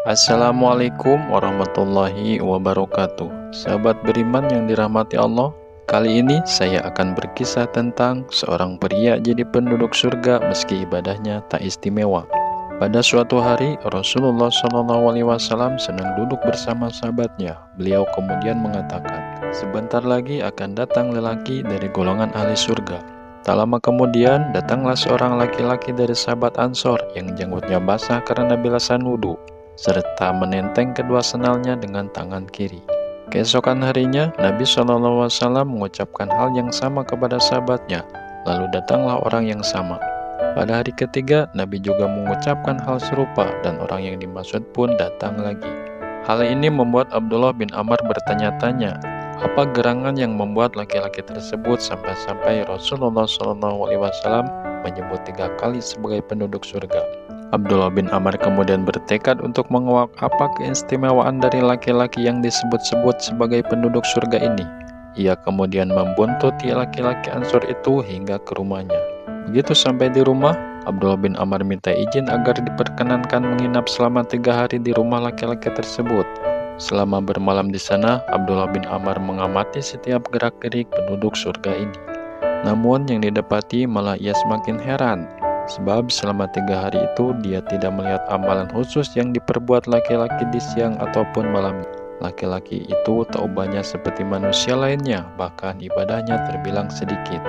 Assalamualaikum warahmatullahi wabarakatuh. Sahabat beriman yang dirahmati Allah, kali ini saya akan berkisah tentang seorang pria jadi penduduk surga meski ibadahnya tak istimewa. Pada suatu hari, Rasulullah SAW sedang duduk bersama sahabatnya. Beliau kemudian mengatakan, "Sebentar lagi akan datang lelaki dari golongan ahli surga." Tak lama kemudian, datanglah seorang laki-laki dari sahabat Ansor yang janggutnya basah karena bilasan wudhu, serta menenteng kedua sendalnya dengan tangan kiri. Keesokan harinya, Nabi SAW mengucapkan hal yang sama kepada sahabatnya, lalu datanglah orang yang sama. Pada hari ketiga, Nabi juga mengucapkan hal serupa dan orang yang dimaksud pun datang lagi. Hal ini membuat Abdullah bin Amr bertanya-tanya, apa gerangan yang membuat laki-laki tersebut sampai-sampai Rasulullah SAW menyebut 3 kali sebagai penduduk surga. Abdullah bin Amr kemudian bertekad untuk menguak apa keistimewaan dari laki-laki yang disebut-sebut sebagai penduduk surga ini. Ia kemudian membuntuti laki-laki Ansor itu hingga ke rumahnya. Begitu sampai di rumah, Abdullah bin Amr minta izin agar diperkenankan menginap selama 3 hari di rumah laki-laki tersebut. Selama bermalam di sana, Abdullah bin Amr mengamati setiap gerak-gerik penduduk surga ini. Namun yang didapati malah ia semakin heran, sebab selama 3 hari itu dia tidak melihat amalan khusus yang diperbuat laki-laki di siang ataupun malam. Laki-laki itu tak ubahnya seperti manusia lainnya, bahkan ibadahnya terbilang sedikit.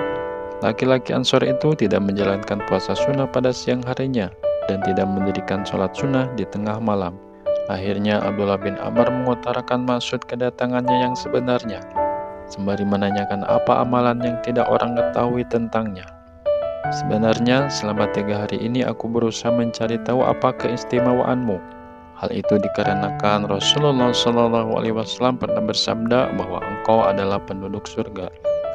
Laki-laki Ansor itu tidak menjalankan puasa sunnah pada siang harinya dan tidak mendirikan sholat sunnah di tengah malam. Akhirnya Abdullah bin Amr mengutarakan maksud kedatangannya yang sebenarnya, sembari menanyakan apa amalan yang tidak orang ketahui tentangnya. "Sebenarnya selama 3 hari ini aku berusaha mencari tahu apa keistimewaanmu. Hal itu dikarenakan Rasulullah SAW pernah bersabda bahwa engkau adalah penduduk surga.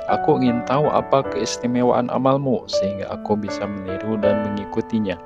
Aku ingin tahu apa keistimewaan amalmu sehingga aku bisa meniru dan mengikutinya."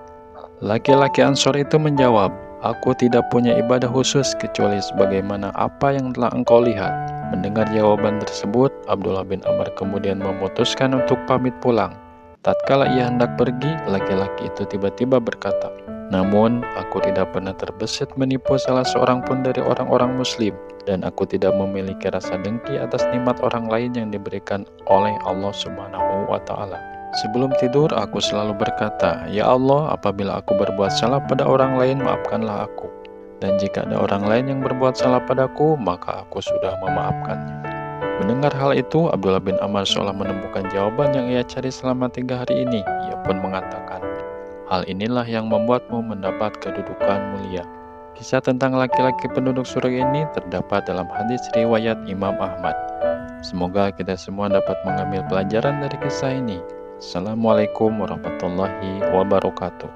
Laki-laki Ansor itu menjawab, "Aku tidak punya ibadah khusus kecuali sebagaimana apa yang telah engkau lihat." Mendengar jawaban tersebut, Abdullah bin Amr kemudian memutuskan untuk pamit pulang. Tatkala ia hendak pergi, laki-laki itu tiba-tiba berkata, "Namun, aku tidak pernah terbesit menipu salah seorang pun dari orang-orang muslim, dan aku tidak memiliki rasa dengki atas nikmat orang lain yang diberikan oleh Allah Subhanahu wa Ta'ala. Sebelum tidur, aku selalu berkata, 'Ya Allah, apabila aku berbuat salah pada orang lain, maafkanlah aku. Dan jika ada orang lain yang berbuat salah padaku, maka aku sudah memaafkannya.'" Mendengar hal itu, Abdullah bin Amr seolah menemukan jawaban yang ia cari selama 3 hari ini. Ia pun mengatakan, "Hal inilah yang membuatmu mendapat kedudukan mulia." Kisah tentang laki-laki penduduk surga ini terdapat dalam hadis riwayat Imam Ahmad. Semoga kita semua dapat mengambil pelajaran dari kisah ini. Assalamualaikum warahmatullahi wabarakatuh.